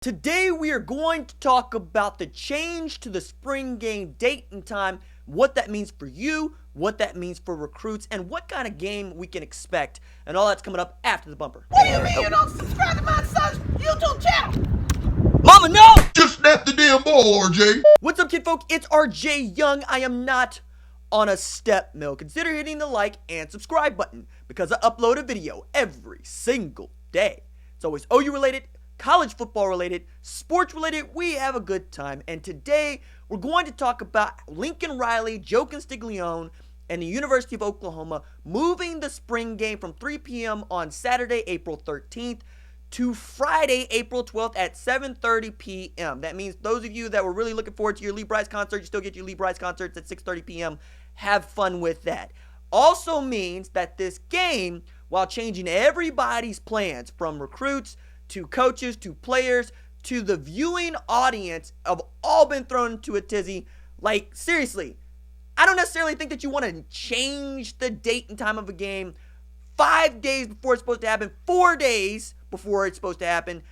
Today we are going to talk about the change to the spring game date and time, what that means for you, what that means for recruits, and what kind of game we can expect. And all that's coming up after the bumper. What do you mean you don't subscribe to my son's YouTube channel? Mama, no! Just snap the damn ball, RJ. What's up, kid folk? It's RJ Young. I am not on a step mill. Consider hitting the like and subscribe button because I upload a video every single day. It's always OU related, college football related, sports related. We have a good time. And today we're going to talk about Lincoln Riley, Joe Castiglione, and the University of Oklahoma moving the spring game from 3 p.m. on Saturday, April 13th to Friday, April 12th at 7:30 p.m. That means those of you that were really looking forward to your Lee Brice concert, you still get your Lee Brice concerts at 6:30 p.m. Have fun with that. Also means that this game, while changing everybody's plans from recruits to coaches, to players, to the viewing audience, have all been thrown into a tizzy. Like, seriously, I don't necessarily think that you want to change the date and time of a game 5 days before it's supposed to happen, 4 days before it's supposed to happen.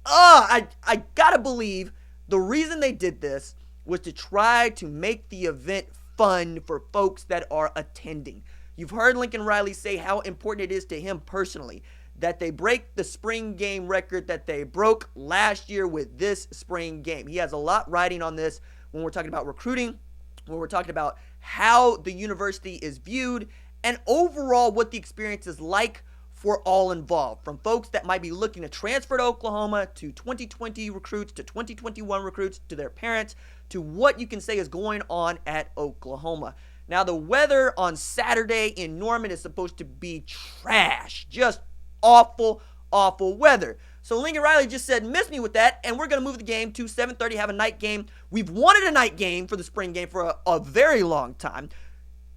I gotta believe the reason they did this was to try to make the event fun for folks that are attending. You've heard Lincoln Riley say how important it is to him personally that they break the spring game record that they broke last year with this spring game. He has a lot riding on this when we're talking about recruiting, when we're talking about how the university is viewed, and overall what the experience is like for all involved, from folks that might be looking to transfer to Oklahoma, to 2020 recruits, to 2021 recruits, to their parents, to what you can say is going on at Oklahoma. Now, the weather on Saturday in Norman is supposed to be trash, just awful weather. So Lincoln Riley just said, miss me with that, and we're going to move the game to 7:30, have a night game. We've wanted a night game for the spring game for a very long time.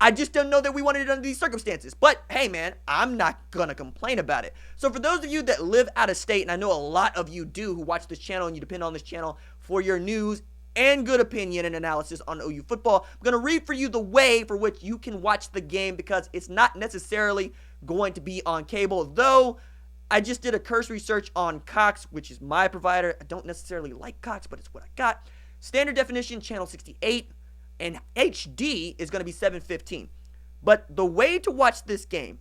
I just don't know that we wanted it under these circumstances. But hey, man, I'm not going to complain about it. So for those of you that live out of state, and I know a lot of you do who watch this channel and you depend on this channel for your news and good opinion and analysis on OU football, I'm going to read for you the way for which you can watch the game because it's not necessarily going to be on cable, though I just did a cursory search on Cox, which is my provider. I don't necessarily like Cox, but it's what I got. Standard definition, channel 68, and HD is going to be 715. But the way to watch this game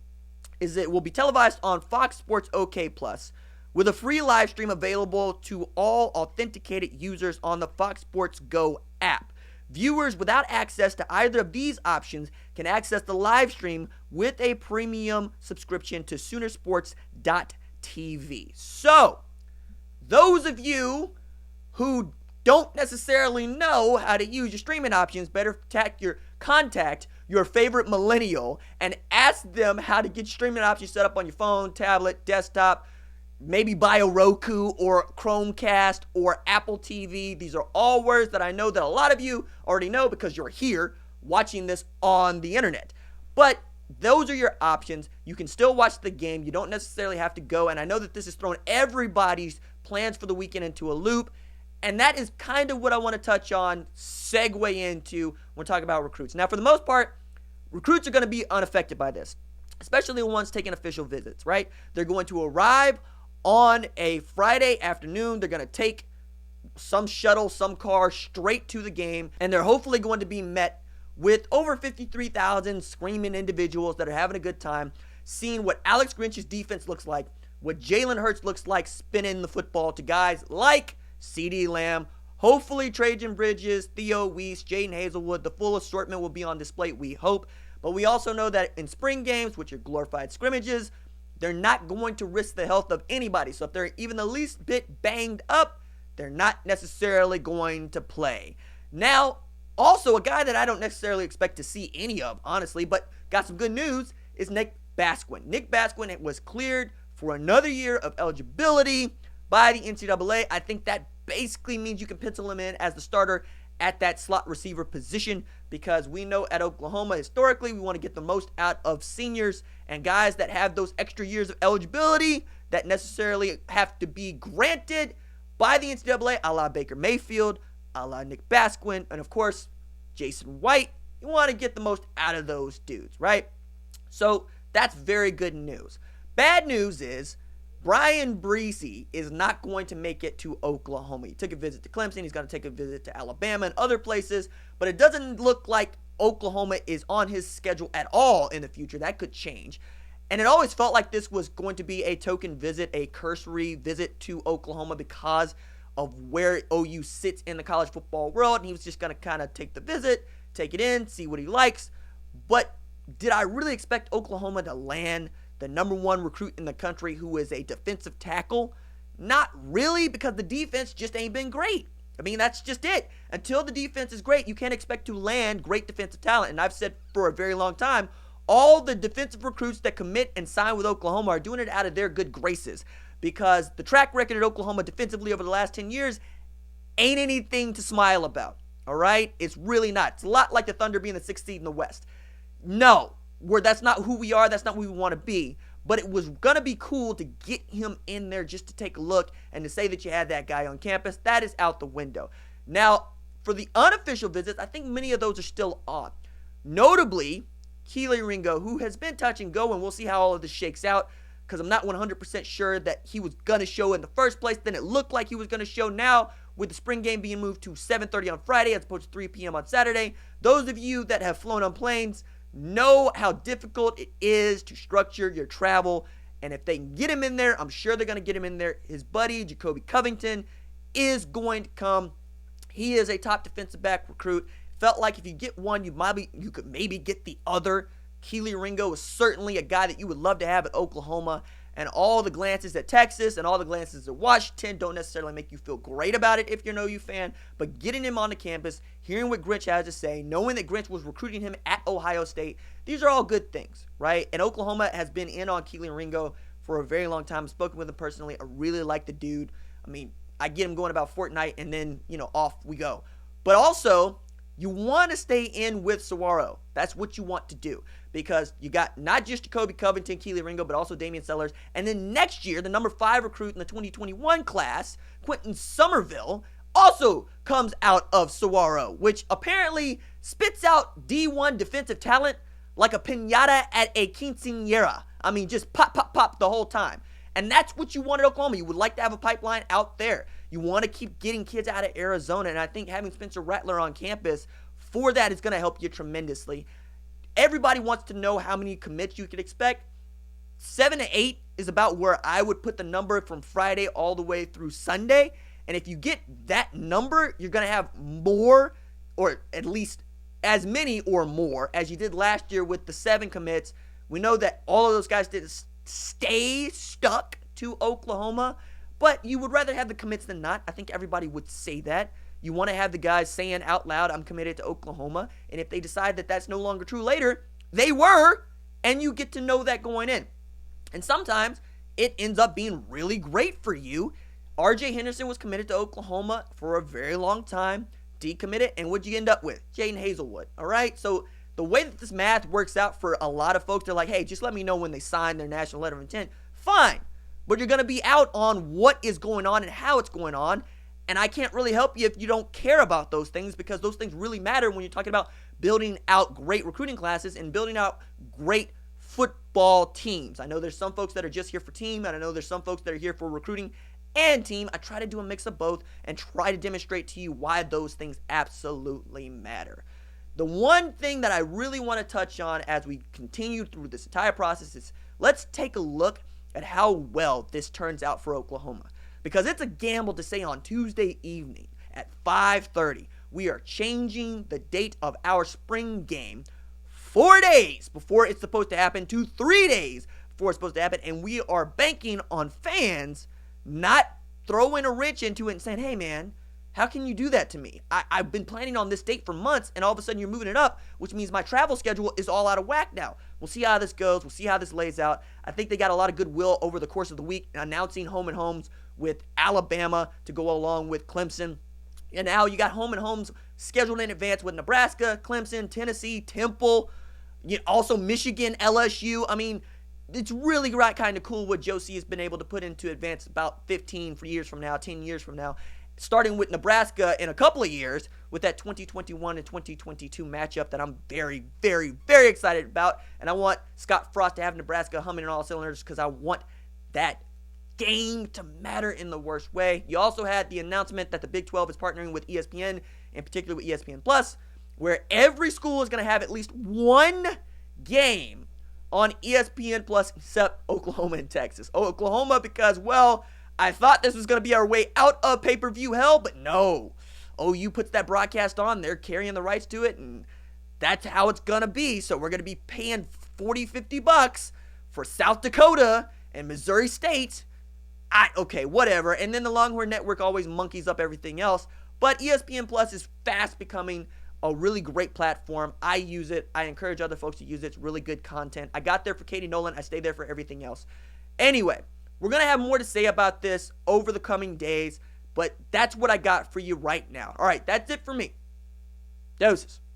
is it will be televised on Fox Sports OK Plus with a free live stream available to all authenticated users on the Fox Sports Go app. Viewers without access to either of these options can access the live stream with a premium subscription to Soonersports.tv. So, those of you who don't necessarily know how to use your streaming options, better contact your favorite millennial and ask them how to get streaming options set up on your phone, tablet, desktop, maybe buy a Roku or Chromecast or Apple TV. These are all words that I know that a lot of you already know because you're here watching this on the internet. But those are your options. You can still watch the game. You don't necessarily have to go. And I know that this has thrown everybody's plans for the weekend into a loop. And that is kind of what I want to touch on, segue into when we're talking about recruits. Now, for the most part, recruits are going to be unaffected by this, especially the ones taking official visits, right? They're going to arrive on a Friday afternoon. They're going to take some shuttle, some car straight to the game, and they're hopefully going to be met with over 53,000 screaming individuals that are having a good time, seeing what Alex Grinch's defense looks like, what Jalen Hurts looks like spinning the football to guys like CeeDee Lamb, hopefully Trajan Bridges, Theo Weiss, Jaden Hazelwood. The full assortment will be on display, we hope. But we also know that in spring games, which are glorified scrimmages, they're not going to risk the health of anybody. So if they're even the least bit banged up, they're not necessarily going to play. Now, also a guy that I don't necessarily expect to see any of, honestly, but got some good news, is Nick Basquin. Nick Basquin was cleared for another year of eligibility by the NCAA. I think that basically means you can pencil him in as the starter at that slot receiver position because we know at Oklahoma historically we want to get the most out of seniors and guys that have those extra years of eligibility that necessarily have to be granted by the NCAA, a la Baker Mayfield, a la Nick Basquin, and of course Jason White. You want to get the most out of those dudes, right? So that's very good news. Bad news is Bryan Bresee is not going to make it to Oklahoma. He took a visit to Clemson. He's going to take a visit to Alabama and other places. But it doesn't look like Oklahoma is on his schedule at all in the future. That could change. And it always felt like this was going to be a token visit, a cursory visit to Oklahoma because of where OU sits in the college football world. And he was just going to kind of take the visit, take it in, see what he likes. But did I really expect Oklahoma to land the number one recruit in the country who is a defensive tackle? Not really, because the defense just ain't been great. I mean, that's just it. Until the defense is great, you can't expect to land great defensive talent. And I've said for a very long time, all the defensive recruits that commit and sign with Oklahoma are doing it out of their good graces, because the track record at Oklahoma defensively over the last 10 years ain't anything to smile about, all right? It's really not. It's a lot like the Thunder being the 6th seed in the West. No, that's not who we are. That's not who we want to be. But it was going to be cool to get him in there just to take a look and to say that you had that guy on campus. That is out the window. Now, for the unofficial visits, I think many of those are still on. Notably, Kelee Ringo, who has been touch and go, and we'll see how all of this shakes out, because I'm not 100% sure that he was going to show in the first place. Then it looked like he was going to show. Now, with the spring game being moved to 7:30 on Friday as opposed to 3 p.m. on Saturday, those of you that have flown on planes know how difficult it is to structure your travel. And if they can get him in there, I'm sure they're going to get him in there. His buddy, Jacoby Covington, is going to come. He is a top defensive back recruit. Felt like if you get one, you could maybe get the other. Kelee Ringo is certainly a guy that you would love to have at Oklahoma. And all the glances at Texas and all the glances at Washington don't necessarily make you feel great about it if you're an OU fan. But getting him on the campus, hearing what Grinch has to say, knowing that Grinch was recruiting him at Ohio State, these are all good things, right? And Oklahoma has been in on Kelee Ringo for a very long time. I've spoken with him personally. I really like the dude. I mean, I get him going about fortnight and then, off we go. But also, you want to stay in with Saguaro. That's what you want to do, because you got not just Jacoby Covington, Kelee Ringo, but also Damian Sellers. And then next year, the number 5 recruit in the 2021 class, Quentin Somerville, also comes out of Saguaro, which apparently spits out D1 defensive talent like a piñata at a quinceañera. I mean, just pop, pop, pop the whole time. And that's what you want at Oklahoma. You would like to have a pipeline out there. You want to keep getting kids out of Arizona. And I think having Spencer Rattler on campus for that is going to help you tremendously. Everybody wants to know how many commits you could expect. 7 to 8 is about where I would put the number from Friday all the way through Sunday. And if you get that number, you're going to have more, or at least as many or more as you did last year with the 7 commits. We know that all of those guys did stay stuck to Oklahoma, but you would rather have the commits than not. I think everybody would say that. You want to have the guys saying out loud, I'm committed to Oklahoma. And if they decide that that's no longer true later, they were, and you get to know that going in. And sometimes it ends up being really great for you. RJ Henderson was committed to Oklahoma for a very long time, decommitted, and what'd you end up with? Jaden Hazelwood, all right? So the way that this math works out for a lot of folks, they're like, hey, just let me know when they sign their national letter of intent. Fine, but you're going to be out on what is going on and how it's going on, and I can't really help you if you don't care about those things, because those things really matter when you're talking about building out great recruiting classes and building out great football teams. I know there's some folks that are just here for team, and I know there's some folks that are here for recruiting and team. I try to do a mix of both and try to demonstrate to you why those things absolutely matter. The one thing that I really want to touch on as we continue through this entire process is let's take a look at how well this turns out for Oklahoma. Because it's a gamble to say on Tuesday evening at 5:30, we are changing the date of our spring game 4 days before it's supposed to happen to 3 days before it's supposed to happen. And we are banking on fans not throwing a wrench into it and saying, hey man, how can you do that to me? I've been planning on this date for months, and all of a sudden you're moving it up, which means my travel schedule is all out of whack now. We'll see how this goes. We'll see how this lays out. I think they got a lot of goodwill over the course of the week, announcing home and homes with Alabama to go along with Clemson. And now you got home and homes scheduled in advance with Nebraska, Clemson, Tennessee, Temple, also Michigan, LSU. I mean, it's really kind of cool what Josie has been able to put into advance about 10 years from now. Starting with Nebraska in a couple of years with that 2021 and 2022 matchup that I'm very, very, very excited about. And I want Scott Frost to have Nebraska humming on all cylinders because I want that game to matter in the worst way. You also had the announcement that the Big 12 is partnering with ESPN, in particular with ESPN Plus, where every school is going to have at least one game on ESPN Plus except Oklahoma and Texas. Oklahoma because, well, I thought this was going to be our way out of pay-per-view hell, but no. OU puts that broadcast on, they're carrying the rights to it, and that's how it's going to be. So we're going to be paying $40-$50 for South Dakota and Missouri State. Okay, whatever. And then the Longhorn Network always monkeys up everything else. But ESPN Plus is fast becoming a really great platform. I use it. I encourage other folks to use it. It's really good content. I got there for Katie Nolan. I stay there for everything else. Anyway, we're going to have more to say about this over the coming days. But that's what I got for you right now. All right, that's it for me. Doses.